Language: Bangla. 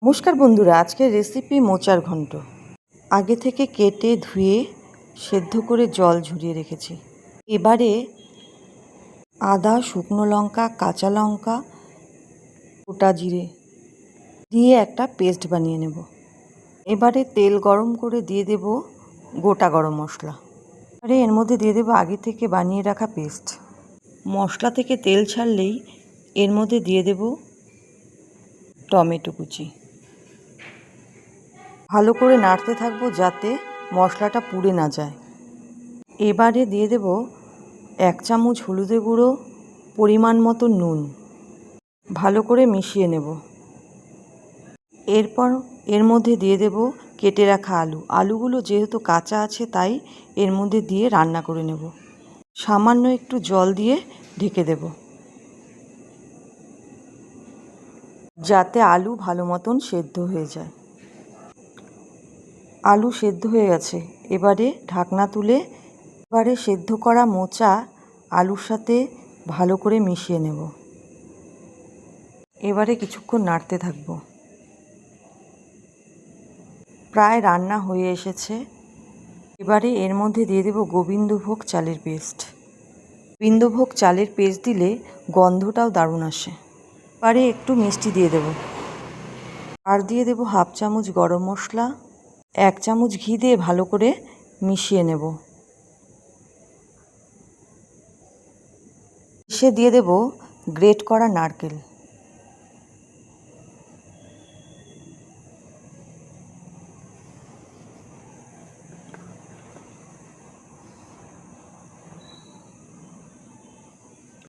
নমস্কার বন্ধুরা, আজকের রেসিপি মোচার ঘন্ট। আগে থেকে কেটে ধুয়ে সেদ্ধ করে জল ঝরিয়ে রেখেছি। এবারে আদা, শুকনো লঙ্কা, কাঁচা লঙ্কা, গোটা জিরে দিয়ে একটা পেস্ট বানিয়ে নেব। এবারে তেল গরম করে দিয়ে দেব গোটা গরম মশলা। এবারে এর মধ্যে দিয়ে দেব আগে থেকে বানিয়ে রাখা পেস্ট। মশলা থেকে তেল ছাড়লেই এর মধ্যে দিয়ে দেব টমেটো কুচি। ভালো করে নাড়তে থাকবো যাতে মশলাটা পুড়ে না যায়। এবারে দিয়ে দেব 1 চামচ হলুদের গুঁড়ো, পরিমাণ মতো নুন। ভালো করে মিশিয়ে নেব। এরপর এর মধ্যে দিয়ে দেব কেটে রাখা আলু। আলুগুলো যেহেতু কাঁচা আছে তাই এর মধ্যে দিয়ে রান্না করে নেব। সামান্য একটু জল দিয়ে ঢেকে দেব যাতে আলু ভালো মতন সেদ্ধ হয়ে যায়। আলু সেদ্ধ হয়ে গেছে। এবারে ঢাকনা তুলে এবারে সেদ্ধ করা মোচা আলুর সাথে ভালো করে মিশিয়ে নেব। এবারে কিছুক্ষণ নাড়তে থাকবো। প্রায় রান্না হয়ে এসেছে। এবারে এর মধ্যে দিয়ে দেব গোবিন্দভোগ চালের পেস্ট। গোবিন্দভোগ চালের পেস্ট দিলে গন্ধটাও দারুণ আসে। এবারে একটু মিষ্টি দিয়ে দেব। আর দিয়ে দেব 1/2 চামচ গরম মশলা। 1 চামচ ঘি দিয়ে ভালো করে মিশিয়ে নেব। শেষে দিয়ে দেব গ্রেট করা নারকেল।